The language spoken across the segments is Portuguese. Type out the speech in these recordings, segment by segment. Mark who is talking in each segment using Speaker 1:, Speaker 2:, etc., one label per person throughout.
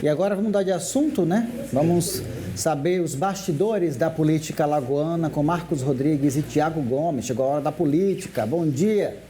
Speaker 1: E agora vamos mudar de assunto, né? Vamos saber os bastidores da política alagoana com Marcos Rodrigues e Tiago Gomes. Chegou a hora da política. Bom dia.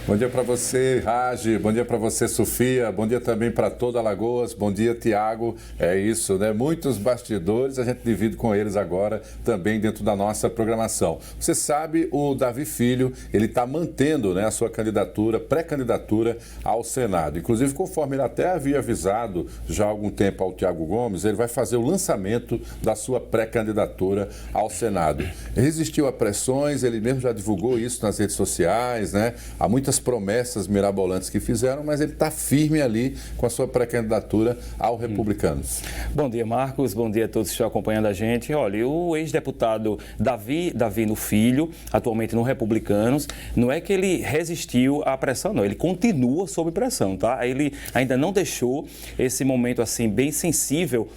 Speaker 2: Bom dia para você, Ragi. Bom dia para você, Sofia. Bom dia também para toda Alagoas. Bom dia, Tiago. É isso, né? Muitos bastidores, a gente divide com eles agora também dentro da nossa programação. Você sabe, o Davi Filho, ele está mantendo, né, a sua candidatura, pré-candidatura ao Senado. Inclusive, conforme ele até havia avisado já há algum tempo ao Tiago Gomes, ele vai fazer o lançamento da sua pré-candidatura ao Senado. Resistiu a pressões, ele mesmo já divulgou isso nas redes sociais, né? Há muitas promessas mirabolantes que fizeram, mas ele está firme ali com a sua pré-candidatura ao Republicanos.
Speaker 3: Bom dia, Marcos. Bom dia a todos que estão acompanhando a gente. Olha, o ex-deputado Davi no Filho, atualmente no Republicanos, não é que ele resistiu à pressão, não. Ele continua sob pressão, tá? Ele ainda não deixou esse momento assim bem sensível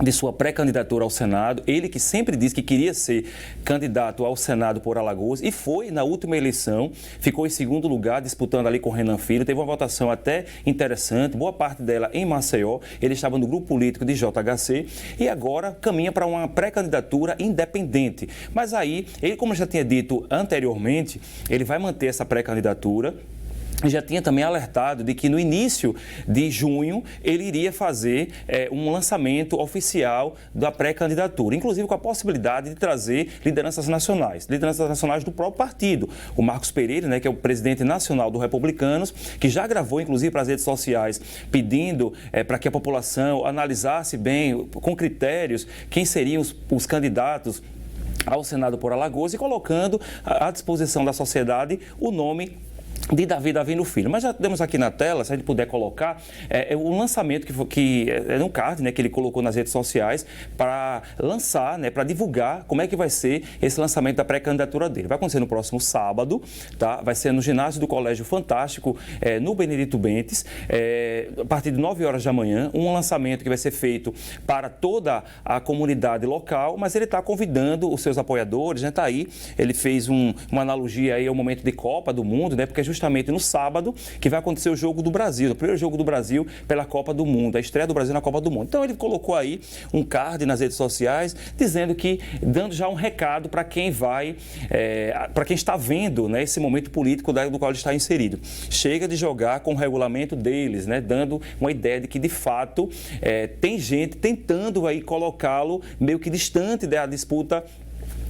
Speaker 3: de sua pré-candidatura ao Senado. Ele que sempre disse que queria ser candidato ao Senado por Alagoas e foi na última eleição, ficou em segundo lugar, disputando ali com Renan Filho, teve uma votação até interessante, boa parte dela em Maceió. Ele estava no grupo político de JHC e agora caminha para uma pré-candidatura independente. Mas aí, ele, como já tinha dito anteriormente, ele vai manter essa pré-candidatura. Já tinha também alertado de que no início de junho ele iria fazer um lançamento oficial da pré-candidatura, inclusive com a possibilidade de trazer lideranças nacionais do próprio partido. O Marcos Pereira, né, que é o presidente nacional do Republicanos, que já gravou inclusive para as redes sociais pedindo para que a população analisasse bem, com critérios, quem seriam os candidatos ao Senado por Alagoas e colocando à disposição da sociedade o nome de Davi no Filho. Mas já temos aqui na tela, se a gente puder colocar, o lançamento que é um card, né, que ele colocou nas redes sociais para lançar, né, para divulgar como é que vai ser esse lançamento da pré-candidatura dele. Vai acontecer no próximo sábado, tá? Vai ser no ginásio do Colégio Fantástico, no Benedito Bentes, a partir de 9 horas da manhã, um lançamento que vai ser feito para toda a comunidade local, mas ele está convidando os seus apoiadores, né? Tá aí, ele fez uma analogia aí ao momento de Copa do Mundo, né? Porque justamente no sábado que vai acontecer o Jogo do Brasil, o primeiro Jogo do Brasil pela Copa do Mundo, a estreia do Brasil na Copa do Mundo. Então ele colocou aí um card nas redes sociais dizendo que, dando já um recado para quem vai, para quem está vendo, né, esse momento político do qual ele está inserido. Chega de jogar com o regulamento deles, né, dando uma ideia de que de fato tem gente tentando aí colocá-lo meio que distante da disputa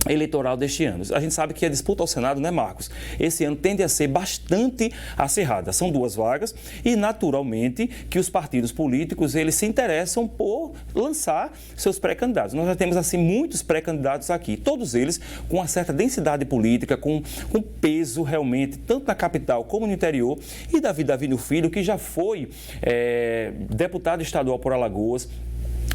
Speaker 3: eleitoral deste ano. A gente sabe que a disputa ao Senado, né, Marcos? Esse ano tende a ser bastante acirrada. São 2 vagas e, naturalmente, que os partidos políticos, eles se interessam por lançar seus pré-candidatos. Nós já temos, assim, muitos pré-candidatos aqui, todos eles com uma certa densidade política, com peso, realmente, tanto na capital como no interior. E Davi no Filho, que já foi deputado estadual por Alagoas.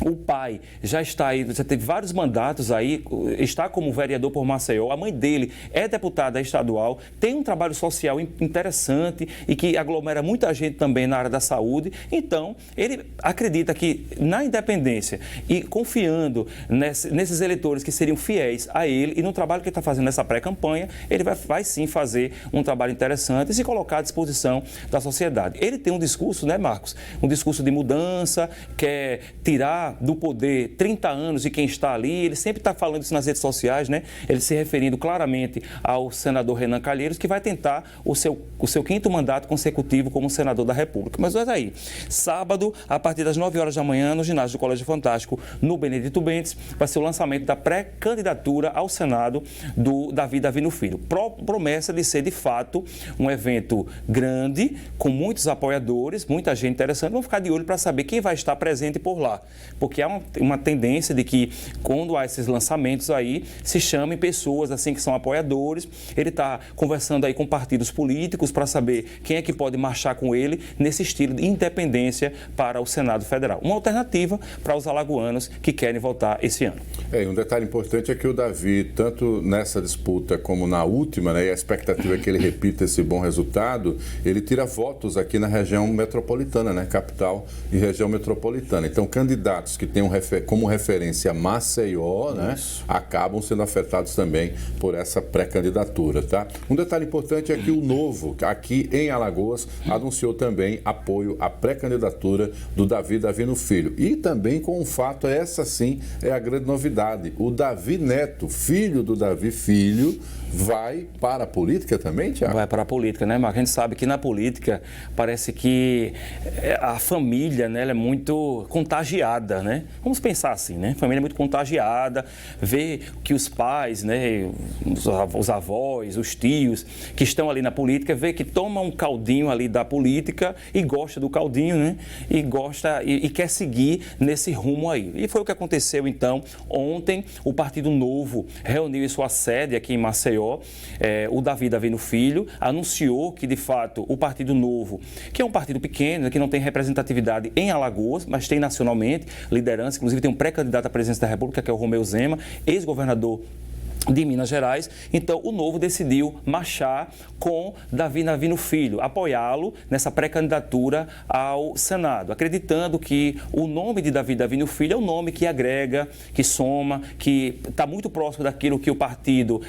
Speaker 3: O pai já está aí, já teve vários mandatos aí, está como vereador por Maceió. A mãe dele é deputada estadual, tem um trabalho social interessante e que aglomera muita gente também na área da saúde. Então, ele acredita que na independência e confiando nesses eleitores que seriam fiéis a ele e no trabalho que ele está fazendo nessa pré-campanha, ele vai sim fazer um trabalho interessante e se colocar à disposição da sociedade. Ele tem um discurso, né, Marcos? Um discurso de mudança, quer tirar do poder 30 anos de quem está ali. Ele sempre está falando isso nas redes sociais, né? Ele se referindo claramente ao senador Renan Calheiros, que vai tentar o seu 5º mandato consecutivo como senador da República. Mas olha aí, sábado, a partir das 9 horas da manhã, no ginásio do Colégio Fantástico, no Benedito Bentes, vai ser o lançamento da pré-candidatura ao Senado do Davi no Filho. Promessa de ser, de fato, um evento grande, com muitos apoiadores, muita gente interessante. Vamos ficar de olho para saber quem vai estar presente por lá. Porque há uma tendência de que, quando há esses lançamentos aí, se chamem pessoas assim que são apoiadores. Ele está conversando aí com partidos políticos para saber quem é que pode marchar com ele nesse estilo de independência para o Senado Federal. Uma alternativa para os alagoanos que querem votar esse ano.
Speaker 2: E um detalhe importante é que o Davi, tanto nessa disputa como na última, né, e a expectativa é que ele repita esse bom resultado, ele tira votos aqui na região metropolitana, né, capital e região metropolitana. Então, candidato candidatos que têm como referência Maceió, né, acabam sendo afetados também por essa pré-candidatura, tá? Um detalhe importante é que o Novo, aqui em Alagoas, anunciou também apoio à pré-candidatura do Davi Filho. E também com um fato, essa sim é a grande novidade, o Davi Neto, filho do Davi Filho, vai para a política também, Tiago?
Speaker 3: Vai para a política, né, Marcos? A gente sabe que na política parece que a família, né, ela é muito contagiada, né? Vamos pensar assim, né? A família é muito contagiada, vê que os pais, né, os avós, os tios que estão ali na política, vê que toma um caldinho ali da política e gosta do caldinho, né? E gosta e quer seguir nesse rumo aí. E foi o que aconteceu, então, ontem. O Partido Novo reuniu em sua sede aqui em Maceió. O Davi Filho anunciou que, de fato, o Partido Novo, que é um partido pequeno, que não tem representatividade em Alagoas, mas tem nacionalmente liderança, inclusive tem um pré-candidato à presidência da República, que é o Romeu Zema, ex-governador de Minas Gerais. Então, o Novo decidiu marchar com Davi Filho, apoiá-lo nessa pré-candidatura ao Senado, acreditando que o nome de Davi Filho é um nome que agrega, que soma, que está muito próximo daquilo que o partido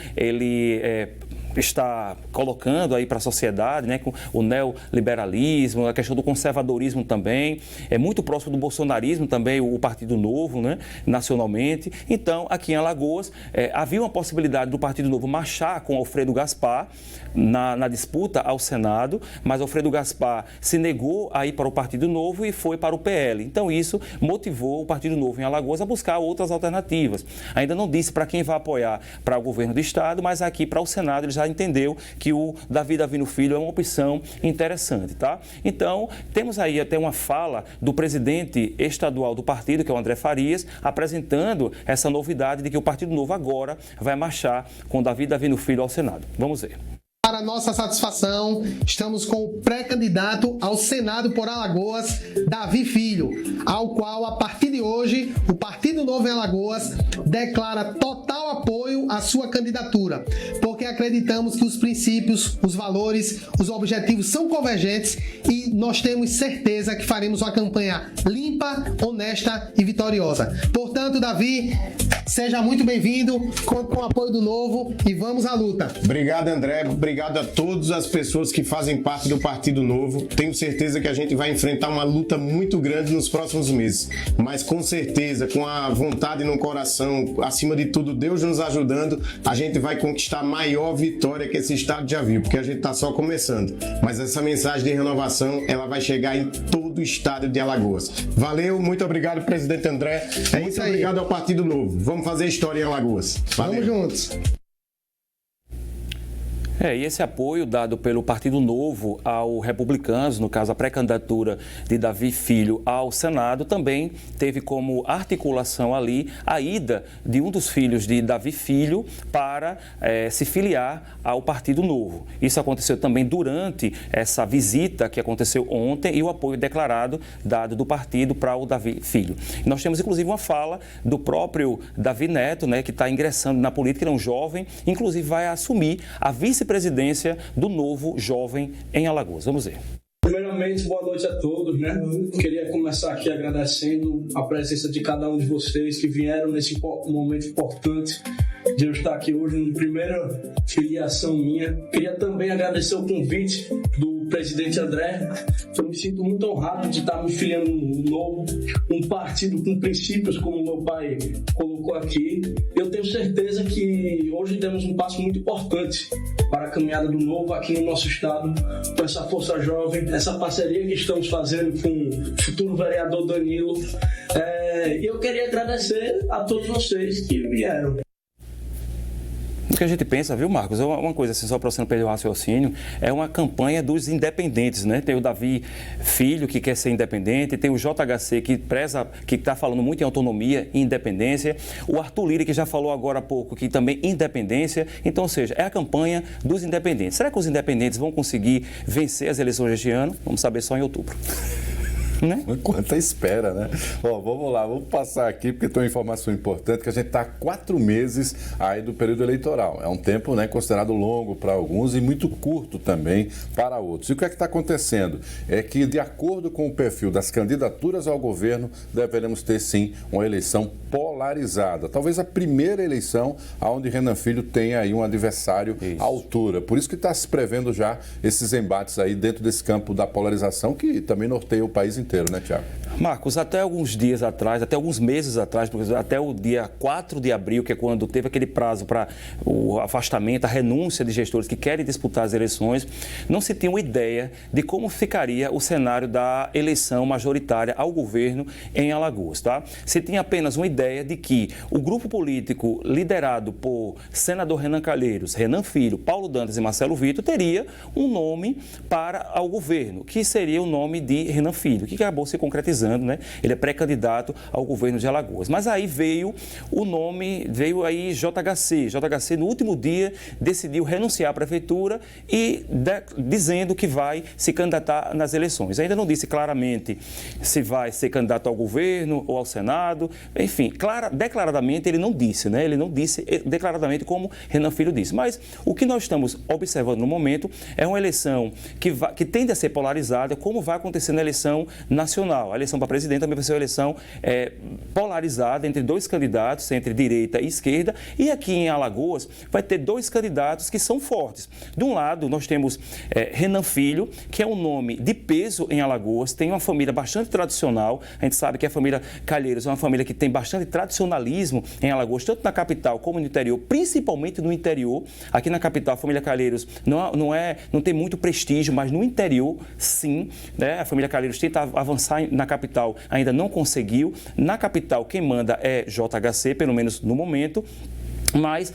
Speaker 3: está colocando aí para a sociedade, né, com o neoliberalismo, a questão do conservadorismo também, é muito próximo do bolsonarismo também, o Partido Novo, né, nacionalmente. Então, aqui em Alagoas, havia uma possibilidade do Partido Novo marchar com Alfredo Gaspar na disputa ao Senado, mas Alfredo Gaspar se negou a ir para o Partido Novo e foi para o PL. Então, isso motivou o Partido Novo em Alagoas a buscar outras alternativas. Ainda não disse para quem vai apoiar para o governo do Estado, mas aqui para o Senado ele já entendeu que o Davi Filho é uma opção interessante, tá? Então, temos aí até uma fala do presidente estadual do partido, que é o André Farias, apresentando essa novidade de que o Partido Novo agora vai marchar com Davi Filho ao Senado. Vamos ver.
Speaker 4: Para nossa satisfação, estamos com o pré-candidato ao Senado por Alagoas, Davi Filho, ao qual, a partir de hoje, o Partido Novo em Alagoas declara total apoio à sua candidatura, porque acreditamos que os princípios, os valores, os objetivos são convergentes e nós temos certeza que faremos uma campanha limpa, honesta e vitoriosa. Portanto, Davi, seja muito bem-vindo, com o apoio do Novo e vamos à luta.
Speaker 5: Obrigado, André. Obrigado a todas as pessoas que fazem parte do Partido Novo. Tenho certeza que a gente vai enfrentar uma luta muito grande nos próximos meses. Mas com certeza, com a vontade no coração, acima de tudo, Deus nos ajudando, a gente vai conquistar a maior vitória que esse estado já viu, porque a gente está só começando. Mas essa mensagem de renovação, ela vai chegar em todo o estado de Alagoas. Valeu, muito obrigado, presidente André. Muito obrigado ao Partido Novo. Vamos fazer história em Alagoas. Valeu.
Speaker 4: Vamos juntos.
Speaker 3: E esse apoio dado pelo Partido Novo ao Republicanos, no caso a pré-candidatura de Davi Filho ao Senado, também teve como articulação ali a ida de um dos filhos de Davi Filho para se filiar ao Partido Novo. Isso aconteceu também durante essa visita que aconteceu ontem e o apoio declarado dado do partido para o Davi Filho. E nós temos inclusive uma fala do próprio Davi Neto, né, que está ingressando na política, ele é um jovem, inclusive vai assumir a vice-presidência do Novo Jovem em Alagoas. Vamos ver.
Speaker 6: Primeiramente, boa noite a todos, né? Queria começar aqui agradecendo a presença de cada um de vocês que vieram nesse momento importante de eu estar aqui hoje, na primeira filiação minha. Queria também agradecer o convite do presidente André. Eu me sinto muito honrado de estar me filiando no Novo, um partido com princípios, como meu pai colocou aqui. Eu tenho certeza que hoje demos um passo muito importante para a caminhada do Novo aqui no nosso estado, com essa força jovem, essa parceria que estamos fazendo com o futuro vereador Danilo. E eu queria agradecer a todos vocês que vieram.
Speaker 3: O que a gente pensa, viu, Marcos? É uma coisa assim, só para você não perder o raciocínio, é uma campanha dos independentes, né? Tem o Davi Filho, que quer ser independente, tem o JHC, que está falando muito em autonomia e independência, o Arthur Lira, que já falou agora há pouco, que também independência. Então, ou seja, é a campanha dos independentes. Será que os independentes vão conseguir vencer as eleições este ano? Vamos saber só em outubro. Né?
Speaker 2: Quanta espera, né? Bom, vamos lá, vamos passar aqui, porque tem uma informação importante, que a gente está há 4 meses aí do período eleitoral. É um tempo, né, considerado longo para alguns e muito curto também para outros. E o que é que está acontecendo? É que, de acordo com o perfil das candidaturas ao governo, deveremos ter, sim, uma eleição polarizada. Talvez a primeira eleição onde Renan Filho tenha aí um adversário à altura. Por isso que está se prevendo já esses embates aí dentro desse campo da polarização, que também norteia o país inteiro, né, Tiago?
Speaker 3: Marcos, até alguns dias atrás, até alguns meses atrás, até o dia 4 de abril, que é quando teve aquele prazo para o afastamento, a renúncia de gestores que querem disputar as eleições, não se tinha uma ideia de como ficaria o cenário da eleição majoritária ao governo em Alagoas, tá? Se tinha apenas uma ideia de que o grupo político liderado por senador Renan Calheiros, Renan Filho, Paulo Dantas e Marcelo Vitor teria um nome para ao governo, que seria o nome de Renan Filho, que acabou se concretizando, né? Ele é pré-candidato ao governo de Alagoas. Mas aí veio o nome, veio aí JHC. JHC, no último dia, decidiu renunciar à prefeitura e dizendo que vai se candidatar nas eleições. Ainda não disse claramente se vai ser candidato ao governo ou ao Senado. Enfim, declaradamente ele não disse, né? Ele não disse declaradamente como Renan Filho disse. Mas o que nós estamos observando no momento é uma eleição que tende a ser polarizada, como vai acontecer na eleição nacional. A eleição para presidente também vai ser uma eleição polarizada entre 2 candidatos, entre direita e esquerda, e aqui em Alagoas vai ter 2 candidatos que são fortes. De um lado, nós temos Renan Filho, que é um nome de peso em Alagoas, tem uma família bastante tradicional, a gente sabe que a família Calheiros é uma família que tem bastante tradicionalismo em Alagoas, tanto na capital como no interior, principalmente no interior. Aqui na capital, a família Calheiros não tem muito prestígio, mas no interior, sim, né? A família Calheiros tenta avançar na capital, ainda não conseguiu. Na capital, quem manda é JHC, pelo menos no momento. Mas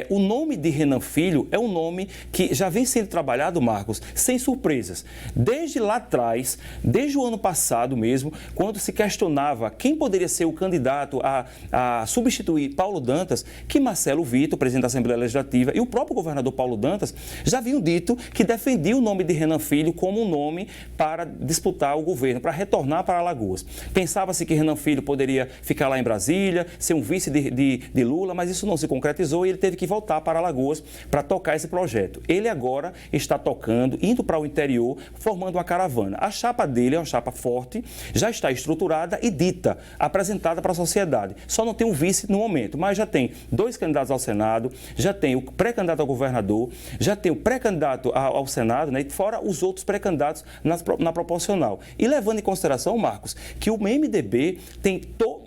Speaker 3: o nome de Renan Filho é um nome que já vem sendo trabalhado, Marcos, sem surpresas. Desde lá atrás, desde o ano passado mesmo, quando se questionava quem poderia ser o candidato a substituir Paulo Dantas, que Marcelo Vitor, presidente da Assembleia Legislativa, e o próprio governador Paulo Dantas já haviam dito que defendia o nome de Renan Filho como um nome para disputar o governo, para retornar para Alagoas. Pensava-se que Renan Filho poderia ficar lá em Brasília, ser um vice de Lula, mas isso não se concretizou e ele teve que voltar para Alagoas para tocar esse projeto. Ele agora está tocando, indo para o interior, formando uma caravana. A chapa dele é uma chapa forte, já está estruturada e dita, apresentada para a sociedade. Só não tem um vice no momento, mas já tem 2 candidatos ao Senado, já tem o pré-candidato ao governador, já tem o pré-candidato ao Senado, né, e fora os outros pré-candidatos na proporcional. E levando em consideração, Marcos, que o MDB tem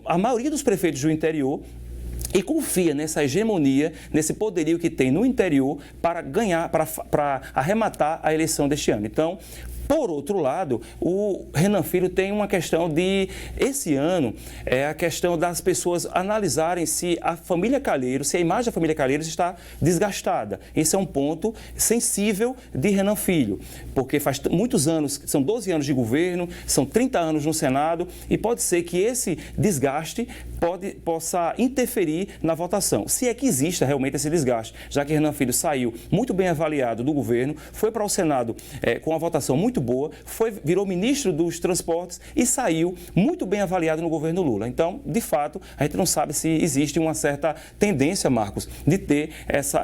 Speaker 3: a maioria dos prefeitos do interior e confia nessa hegemonia, nesse poderio que tem no interior para ganhar, para arrematar a eleição deste ano. Então, por outro lado, o Renan Filho tem uma questão esse ano, é a questão das pessoas analisarem se a família Calheiros, se a imagem da família Calheiros está desgastada. Esse é um ponto sensível de Renan Filho, porque faz muitos anos, são 12 anos de governo, são 30 anos no Senado, e pode ser que esse desgaste possa interferir na votação, se é que exista realmente esse desgaste, já que Renan Filho saiu muito bem avaliado do governo, foi para o Senado com uma votação muito boa, virou ministro dos transportes e saiu muito bem avaliado no governo Lula. Então, de fato, a gente não sabe se existe uma certa tendência, Marcos, de ter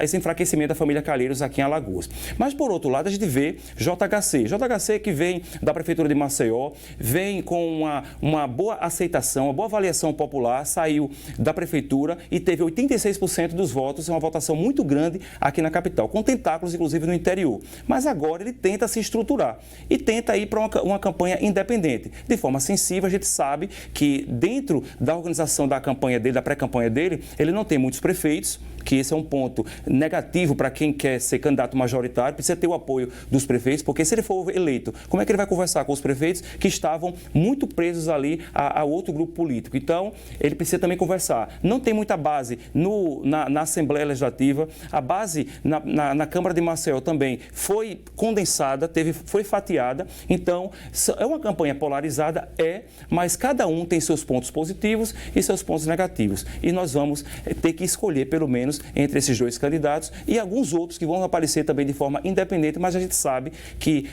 Speaker 3: esse enfraquecimento da família Calheiros aqui em Alagoas. Mas, por outro lado, a gente vê JHC que vem da Prefeitura de Maceió, vem com uma boa aceitação, uma boa avaliação popular, saiu da Prefeitura e teve 86% dos votos, é uma votação muito grande aqui na capital, com tentáculos, inclusive, no interior. Mas agora ele tenta se estruturar e tenta ir para uma campanha independente. De forma sensível, a gente sabe que dentro da organização da campanha dele, da pré-campanha dele, ele não tem muitos prefeitos, que esse é um ponto negativo para quem quer ser candidato majoritário, precisa ter o apoio dos prefeitos, porque se ele for eleito, como é que ele vai conversar com os prefeitos que estavam muito presos ali a outro grupo político? Então, ele precisa também conversar. Não tem muita base na Assembleia Legislativa, a base na Câmara de Maceió também foi condensada, foi fatiada, então é uma campanha polarizada, mas cada um tem seus pontos positivos e seus pontos negativos, e nós vamos ter que escolher pelo menos entre esses 2 candidatos e alguns outros que vão aparecer também de forma independente, mas a gente sabe que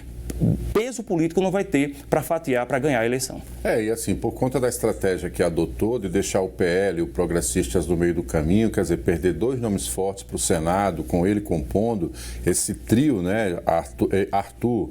Speaker 3: peso político não vai ter para fatiar, para ganhar a eleição.
Speaker 2: E assim, por conta da estratégia que adotou de deixar o PL e o Progressistas no meio do caminho, quer dizer, perder 2 nomes fortes para o Senado, com ele compondo esse trio, né, Arthur,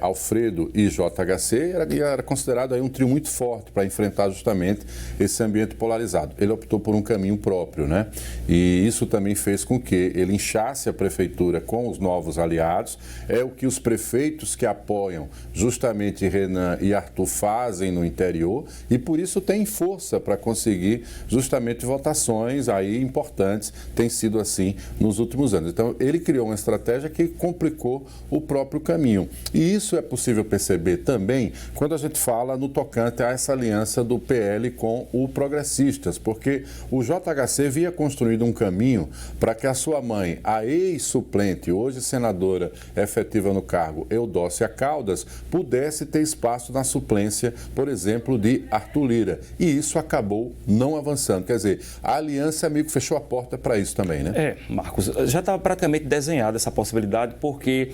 Speaker 2: Alfredo e JHC, era considerado aí um trio muito forte para enfrentar justamente esse ambiente polarizado. Ele optou por um caminho próprio, né? E isso também fez com que ele inchasse a prefeitura com os novos aliados. É o que os prefeitos que apoiam justamente Renan e Arthur fazem no interior e por isso tem força para conseguir justamente votações aí importantes. Tem sido assim nos últimos anos. Então, ele criou uma estratégia que complicou o próprio caminho. E isso é possível perceber também quando a gente fala no tocante a essa aliança do PL com o Progressistas, porque o JHC via construído um caminho para que a sua mãe, a ex-suplente, hoje senadora efetiva no cargo, Eudócia Caldas, pudesse ter espaço na suplência, por exemplo, de Arthur Lira. E isso acabou não avançando. Quer dizer, a aliança, amigo, fechou a porta para isso também, né?
Speaker 3: Marcos, já estava praticamente desenhada essa possibilidade, porque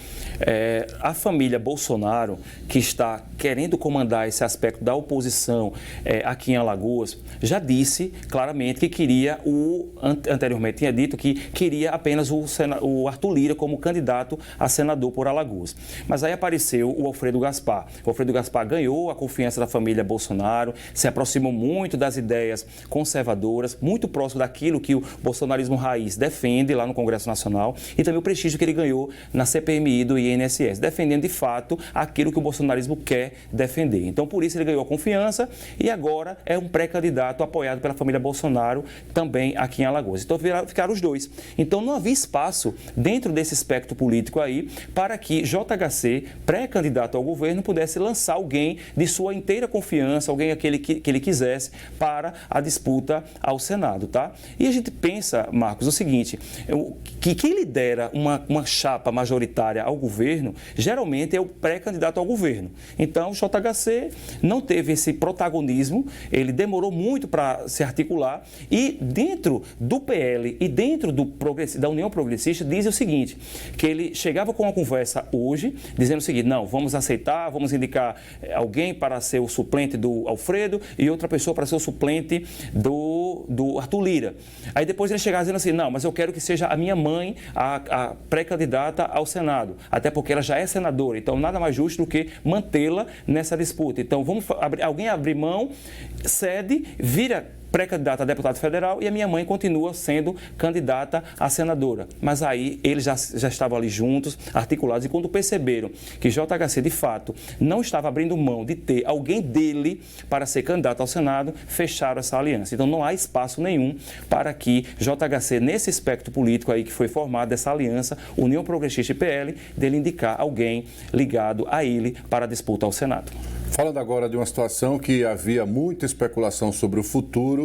Speaker 3: a família Bolsonaro, que está querendo comandar esse aspecto da oposição aqui em Alagoas, já disse claramente que queria anteriormente tinha dito que queria apenas o Arthur Lira como candidato a senador por Alagoas. Mas aí apareceu o Alfredo Gaspar. O Alfredo Gaspar ganhou a confiança da família Bolsonaro, se aproximou muito das ideias conservadoras, muito próximo daquilo que o bolsonarismo raiz defende lá no Congresso Nacional e também o prestígio que ele ganhou na CPMI do INSS, defendendo de fato aquilo que o bolsonarismo quer defender. Então, por isso ele ganhou a confiança e agora é um pré-candidato apoiado pela família Bolsonaro também aqui em Alagoas. Então, ficaram os dois. Então, não havia espaço dentro desse espectro político aí para que JHC, pré-candidato ao governo, pudesse lançar alguém de sua inteira confiança, alguém aquele que ele quisesse para a disputa ao Senado, tá? E a gente pensa, Marcos, o seguinte, que quem lidera uma chapa majoritária ao governo, geralmente é o pré-candidato ao governo. Então, o JHC não teve esse protagonismo, ele demorou muito para se articular e dentro do PL e dentro da União Progressista dizem o seguinte, que ele chegava com uma conversa hoje, dizendo o seguinte, não, vamos aceitar, vamos indicar alguém para ser o suplente do Alfredo e outra pessoa para ser o suplente do Arthur Lira. Aí depois ele chegava dizendo assim, não, mas eu quero que seja a minha mãe a pré-candidata ao Senado, até porque ela já é senadora, então nada mais justo do que mantê-la nessa disputa. Então alguém abrir mão, cede, vira pré-candidata a deputado federal e a minha mãe continua sendo candidata a senadora. Mas aí eles já estavam ali juntos, articulados, e quando perceberam que JHC de fato não estava abrindo mão de ter alguém dele para ser candidato ao Senado, fecharam essa aliança. Então não há espaço nenhum para que JHC, nesse espectro político aí que foi formado, dessa aliança, União Progressista e PL, dele indicar alguém ligado a ele para a disputa ao Senado.
Speaker 2: Falando agora de uma situação que havia muita especulação sobre o futuro,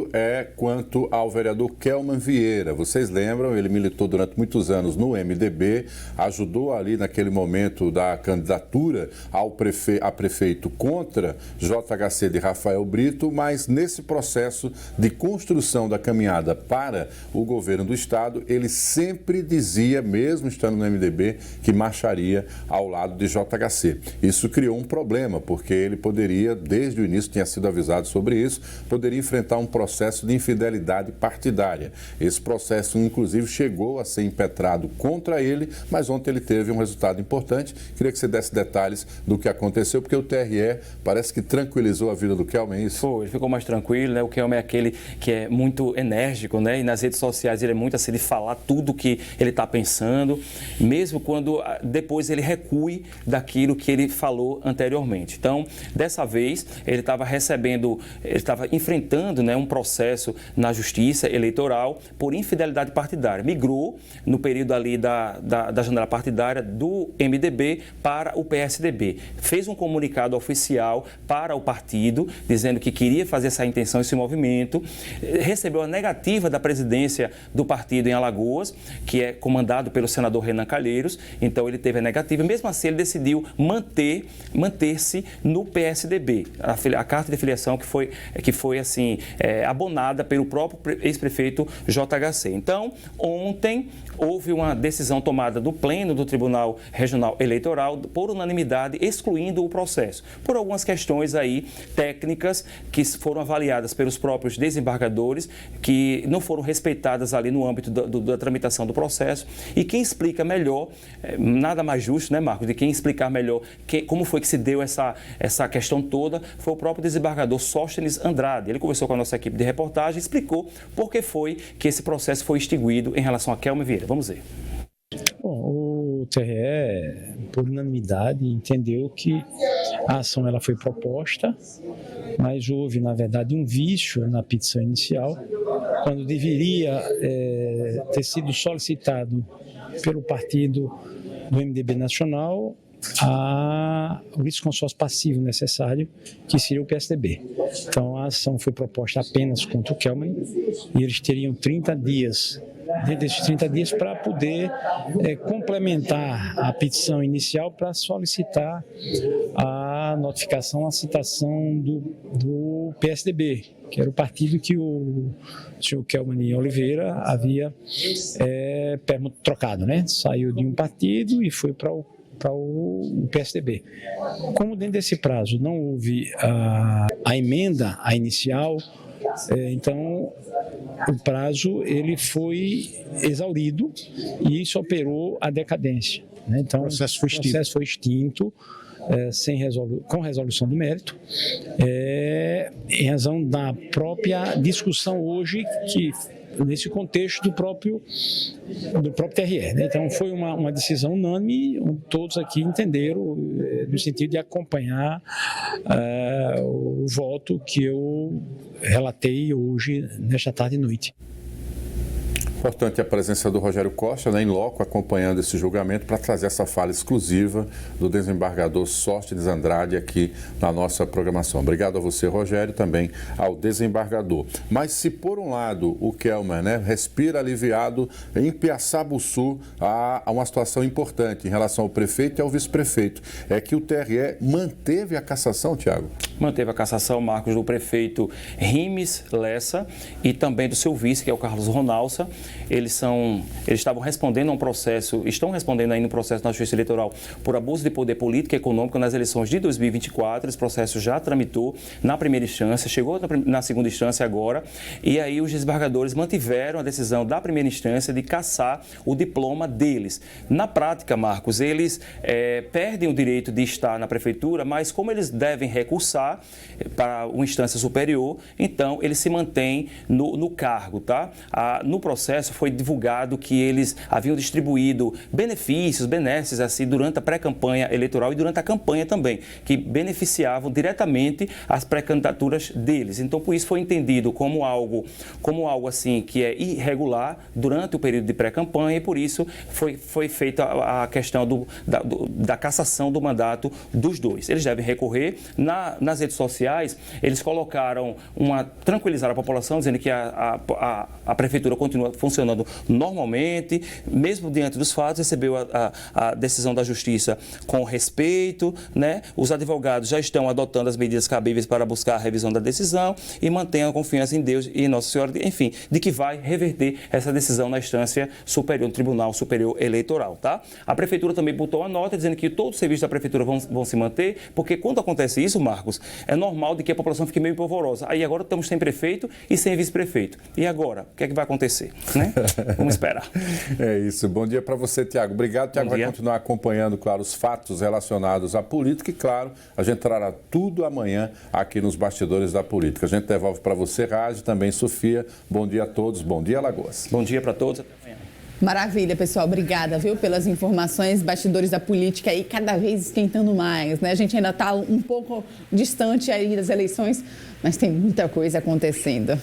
Speaker 2: quanto ao vereador Kelman Vieira. Vocês lembram, ele militou durante muitos anos no MDB, ajudou ali naquele momento da candidatura a prefeito contra JHC de Rafael Brito, mas nesse processo de construção da caminhada para o governo do Estado, ele sempre dizia, mesmo estando no MDB, que marcharia ao lado de JHC. Isso criou um problema, porque ele poderia, desde o início, tinha sido avisado sobre isso, poderia enfrentar um processo de infidelidade partidária. Esse processo, inclusive, chegou a ser impetrado contra ele, mas ontem ele teve um resultado importante. Queria que você desse detalhes do que aconteceu, porque o TRE parece que tranquilizou a vida do Kelman, é isso?
Speaker 3: Foi, ele ficou mais tranquilo, né? O Kelman é aquele que é muito enérgico, né? E nas redes sociais ele é muito assim de falar tudo que ele está pensando, mesmo quando depois ele recue daquilo que ele falou anteriormente. Então, dessa vez, ele estava enfrentando, né, um processo na justiça eleitoral por infidelidade partidária. Migrou no período ali da janela partidária do MDB para o PSDB. Fez um comunicado oficial para o partido, dizendo que queria fazer essa intenção, esse movimento. Recebeu a negativa da presidência do partido em Alagoas, que é comandado pelo senador Renan Calheiros. Então, ele teve a negativa. Mesmo assim, ele decidiu manter-se no PSDB, a carta de filiação que foi assim, abonada pelo próprio ex-prefeito JHC. Então, ontem houve uma decisão tomada do Pleno do Tribunal Regional Eleitoral por unanimidade, excluindo o processo, por algumas questões aí técnicas que foram avaliadas pelos próprios desembargadores, que não foram respeitadas ali no âmbito da tramitação do processo. E quem explica melhor, nada mais justo, né, Marcos, de quem explicar melhor como foi que se deu essa questão toda, foi o próprio desembargador Sóstenes Andrade. Ele conversou com a nossa equipe de reportagem e explicou por que foi que esse processo foi extinguido em relação a Kelmer Vieira. Vamos ver.
Speaker 7: Bom, o TRE, por unanimidade, entendeu que a ação ela foi proposta, mas houve, na verdade, um vício na petição inicial, quando deveria ter sido solicitado pelo partido do MDB Nacional o litisconsórcio passivo necessário, que seria o PSDB. Então, a ação foi proposta apenas contra o Kelmer e eles teriam 30 dias, dentro desses 30 dias, para poder complementar a petição inicial para solicitar a notificação, a citação do PSDB, que era o partido que o senhor Kelmer Oliveira havia trocado, né? Saiu de um partido e foi para o PSDB. Como dentro desse prazo não houve a emenda, a inicial, então o prazo ele foi exaurido e isso operou a decadência, né? Então o processo foi extinto. Com resolução do mérito, em razão da própria discussão hoje, que nesse contexto do próprio TRE, né? Então foi uma decisão unânime, todos aqui entenderam, no sentido de acompanhar o voto que eu relatei hoje, nesta tarde e noite.
Speaker 2: Importante a presença do Rogério Costa, né, em loco, acompanhando esse julgamento, para trazer essa fala exclusiva do desembargador Sóstenes Andrade aqui na nossa programação. Obrigado a você, Rogério, também ao desembargador. Mas se, por um lado, o Kelmer, né, respira aliviado, em Piaçabuçu há uma situação importante em relação ao prefeito e ao vice-prefeito. É que o TRE manteve a cassação, Tiago?
Speaker 3: Manteve a cassação, Marcos, do prefeito Rimes Lessa e também do seu vice, que é o Carlos Ronalça. Eles estavam respondendo a um processo, estão respondendo ainda um processo na Justiça Eleitoral por abuso de poder político e econômico nas eleições de 2024. Esse processo já tramitou na primeira instância, chegou na segunda instância agora, e aí os desembargadores mantiveram a decisão da primeira instância de cassar o diploma deles. Na prática, Marcos, eles perdem o direito de estar na prefeitura, mas como eles devem recursar para uma instância superior, então eles se mantêm no cargo, tá? No processo foi divulgado que eles haviam distribuído benesses assim, durante a pré-campanha eleitoral e durante a campanha também, que beneficiavam diretamente as pré-candidaturas deles. Então, por isso foi entendido como algo assim que é irregular durante o período de pré-campanha e por isso foi feita a questão da cassação do mandato dos dois. Eles devem recorrer. Nas redes sociais, eles colocaram tranquilizar a população, dizendo que a prefeitura continua funcionando normalmente, mesmo diante dos fatos, recebeu a decisão da Justiça com respeito, né? Os advogados já estão adotando as medidas cabíveis para buscar a revisão da decisão e mantenham a confiança em Deus e em Nossa Senhora, enfim, de que vai reverter essa decisão na instância superior, no Tribunal Superior Eleitoral, tá? A Prefeitura também botou uma nota dizendo que todos os serviços da Prefeitura vão se manter, porque quando acontece isso, Marcos, é normal de que a população fique meio polvorosa. Aí agora estamos sem prefeito e sem vice-prefeito. E agora? O que é que vai acontecer? Né? Vamos esperar.
Speaker 2: É isso. Bom dia para você, Tiago. Obrigado. Tiago vai continuar acompanhando, claro, os fatos relacionados à política e, claro, a gente trará tudo amanhã aqui nos bastidores da política. A gente devolve para você, Raj, também Sofia. Bom dia a todos. Bom dia, Alagoas.
Speaker 3: Bom dia para todos. Até amanhã.
Speaker 8: Maravilha, pessoal. Obrigada, viu, pelas informações, bastidores da política aí cada vez esquentando mais, né? A gente ainda está um pouco distante aí das eleições, mas tem muita coisa acontecendo.